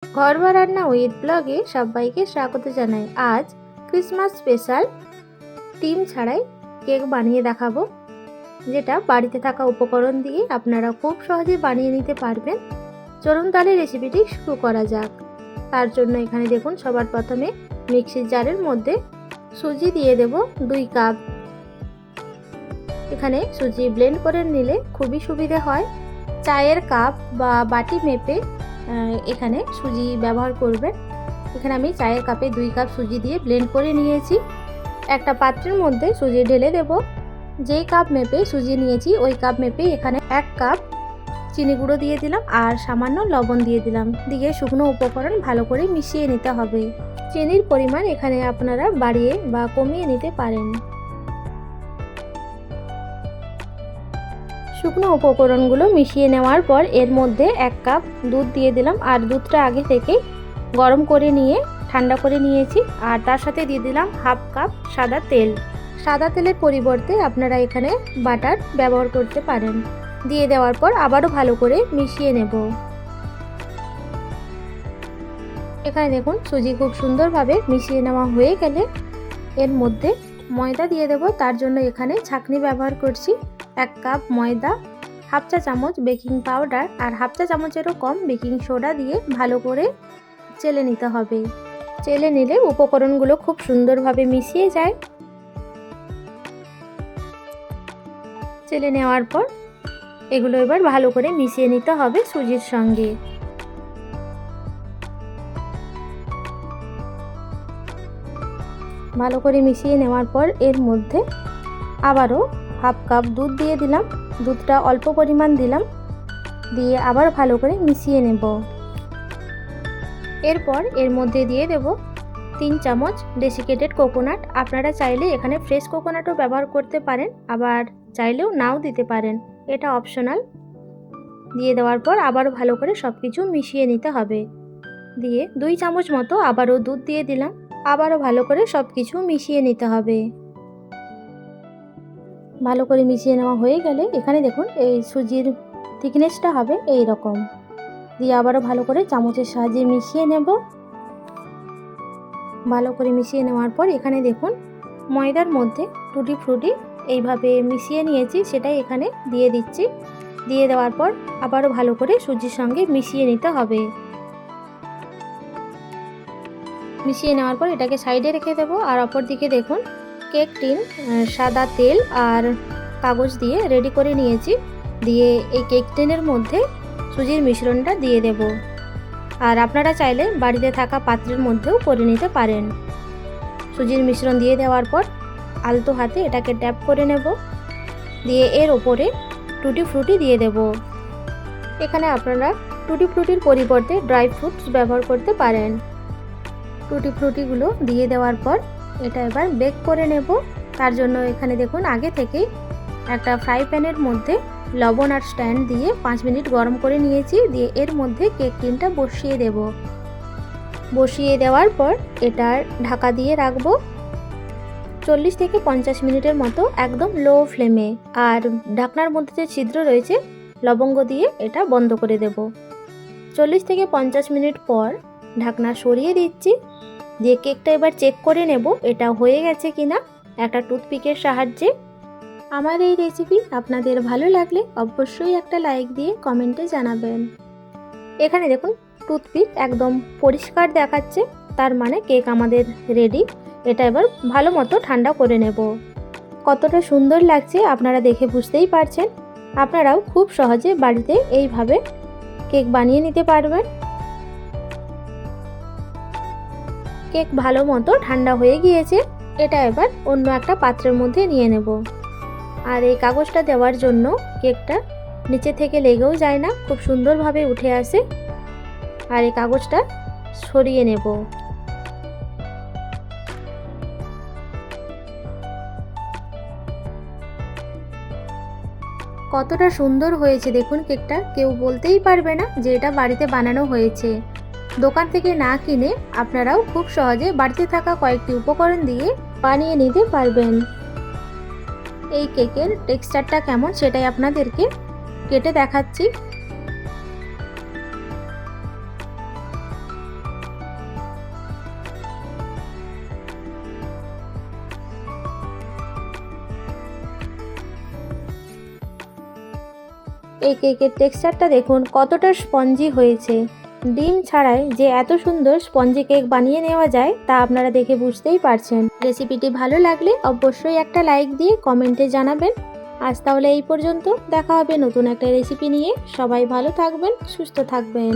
ঘরোয়া রান্না উইথ ব্লগে সবাইকে স্বাগত জানাই। আজ ক্রিসমাস স্পেশাল ডিম ছাড়াই কেক বানিয়ে দেখাবো, যেটা বাড়িতে থাকা উপকরণ দিয়ে আপনারা খুব সহজে বানিয়ে নিতে পারবেন। চলুন তাহলে রেসিপিটি শুরু করা যাক। তার জন্য এখানে দেখুন, সবার প্রথমে মিক্সির জারের মধ্যে সুজি দিয়ে দেব 2 কাপ। এখানে সুজি ব্লেন্ড করে নিলে খুবই সুবিধে হয়। চায়ের কাপ বা বাটি মেপে এখানে সুজি ব্যবহার করবেন। এখানে আমি চায়ের কাপে 2 কাপ সুজি দিয়ে ব্লেন্ড করে নিয়েছি। একটা পাত্রের মধ্যে সুজি ঢেলে দেব। যেই কাপ মেপে সুজি নিয়েছি ওই কাপ মেপে এখানে 1 কাপ চিনি গুঁড়ো দিয়ে দিলাম আর সামান্য লবণ দিয়ে দিলাম। দিয়ে শুকনো উপকরণ ভালো করে মিশিয়ে নিতে হবে। চিনির পরিমাণ এখানে আপনারা বাড়িয়ে বা কমিয়ে নিতে পারেন। শুকনো উপকরণগুলো মিশিয়ে নেওয়ার পর এর মধ্যে 1 কাপ দুধ দিয়ে দিলাম। আর দুধটা আগে থেকে গরম করে নিয়ে ঠান্ডা করে নিয়েছি। আর তার সাথে দিয়ে দিলাম 1/2 কাপ সাদা তেল। সাদা তেলের পরিবর্তে আপনারা এখানে বাটার ব্যবহার করতে পারেন। দিয়ে দেওয়ার পর আবারও ভালো করে মিশিয়ে নেব। এখানে দেখুন, সুজি খুব সুন্দরভাবে মিশিয়ে নেওয়া হয়ে গেলে এর মধ্যে ময়দা দিয়ে দেব। তার জন্য এখানে ছাঁকনি ব্যবহার করছি। 1 কাপ ময়দা, 1/2 চা চামচ বেকিং পাউডার আর 1/2 চা চামচেরও কম বেকিং সোডা দিয়ে ভালো করে চেলে নিতে হবে। চেলে নিলে উপকরণগুলো খুব সুন্দরভাবে মিশিয়ে যায়। চেলে নেওয়ার পর এগুলো এবার ভালো করে মিশিয়ে নিতে হবে সুজির সঙ্গে। ভালো করে মিশিয়ে নেওয়ার পর এর মধ্যে আবারও 1/2 কাপ দুধ দিয়ে দিলাম। দুধটা অল্প পরিমাণ দিলাম, দিয়ে আবার ভালো করে মিশিয়ে নেব। এরপর এর মধ্যে দিয়ে দেব 3 চামচ ডেসিকেটেড কোকোনাট। আপনারা চাইলে এখানে ফ্রেশ কোকোনাটও ব্যবহার করতে পারেন, আবার চাইলেও নাও দিতে পারেন, এটা অপশনাল। দিয়ে দেওয়ার পর আবারও ভালো করে সব কিছু মিশিয়ে নিতে হবে। দিয়ে 2 চামচ মতো আবারও দুধ দিয়ে দিলাম। আবারও ভালো করে সব কিছু মিশিয়ে নিতে হবে। ভালো করে মিশিয়ে নেওয়া হয়ে গেলে এখানে দেখুন, এই সুজির থিকনেসটা হবে এই রকম। দিয়ে আবারও ভালো করে চামচের সাহায্যে মিশিয়ে নেব। ভালো করে মিশিয়ে নেওয়ার পর এখানে দেখুন, ময়দার মধ্যে টুটি ফ্রুটি এইভাবে মিশিয়ে নিয়েছি, সেটাই এখানে দিয়ে দিচ্ছি। দিয়ে দেওয়ার পর আবারও ভালো করে সুজির সঙ্গে মিশিয়ে নিতে হবে। মিশিয়ে নেওয়ার পর এটাকে সাইডে রেখে দেবো। আর অপর দিকে দেখুন, কেক টিন সাদা তেল আর কাগজ দিয়ে রেডি করে নিয়েছি। দিয়ে এই কেক টিনের মধ্যে সুজির মিশ্রণটা দিয়ে দেব। আর আপনারা চাইলে বাড়িতে থাকা পাত্রের মধ্যেও করে নিতে পারেন। সুজির মিশ্রণ দিয়ে দেওয়ার পর আলতো হাতে এটাকে ট্যাপ করে নেব। দিয়ে এর ওপরে টুটি ফ্রুটি দিয়ে দেব। এখানে আপনারা টুটি ফ্রুটির পরিবর্তে ড্রাই ফ্রুটস ব্যবহার করতে পারেন। টুটি ফ্রুটিগুলো দিয়ে দেওয়ার পর এটা এবার বেক করে নেব। তার জন্য এখানে দেখুন, আগে থেকেই একটা ফ্রাই প্যানের মধ্যে লবণ আর স্ট্যান্ড দিয়ে 5 মিনিট গরম করে নিয়েছি। দিয়ে এর মধ্যে কেক টিনটা বসিয়ে দেব। বসিয়ে দেওয়ার পর এটার ঢাকা দিয়ে রাখবো 40 থেকে 50 মিনিটের মতো, একদম লো ফ্লেমে। আর ঢাকনার মধ্যে যে ছিদ্র রয়েছে লবঙ্গ দিয়ে এটা বন্ধ করে দেব। 40 থেকে 50 মিনিট পর ঢাকনা সরিয়ে দিচ্ছি। দিয়ে কেকটা এবার চেক করে নেব এটা হয়ে গেছে কিনা একটা টুথপিকের সাহায্যে। আমার এই রেসিপি আপনাদের ভালো লাগলে অবশ্যই একটা লাইক দিয়ে কমেন্টে জানাবেন। এখানে দেখুন, টুথপিক একদম পরিষ্কার দেখাচ্ছে, তার মানে কেক আমাদের রেডি। এটা এবার ভালো মতো ঠান্ডা করে নেব। কতটা সুন্দর লাগছে আপনারা দেখে বুঝতেই পারছেন। আপনারাও খুব সহজে বাড়িতে এইভাবে কেক বানিয়ে নিতে পারবেন। কেক ভালো মতো ঠান্ডা হয়ে গিয়েছে। এটা এবার অন্য একটা পাত্রের মধ্যে নিয়ে নেব। আর এই কাগজটা দেওয়ার জন্য কেকটা নিচে থেকে লেগেও যায় না, খুব সুন্দরভাবে উঠে আসে। আর এই কাগজটা সরিয়ে নেব। কতটা সুন্দর হয়েছে দেখুন কেকটা, কেউ বলতেই পারবে না যে এটা বাড়িতে বানানো হয়েছে। দোকান থেকে না কিনে আপনারাও খুব সহজে বাড়িতে থাকা কয়েকটি উপকরণ দিয়ে বানিয়ে নিতে পারবেন। এই কেকের টেক্সচারটা কেমন সেটাই আপনাদেরকে কেটে দেখাচ্ছি। এই কেকের টেক্সচারটা দেখুন কতটা স্পঞ্জি হয়েছে। ডিম ছাড়াই যে এত সুন্দর স্পঞ্জি কেক বানিয়ে নেওয়া যায় তা আপনারা দেখে বুঝতেই পারছেন। রেসিপিটি ভালো লাগলে অবশ্যই একটা লাইক দিয়ে কমেন্টে জানাবেন। আজ তাহলে এই পর্যন্ত, দেখা হবে নতুন একটা রেসিপি নিয়ে। সবাই ভালো থাকবেন, সুস্থ থাকবেন।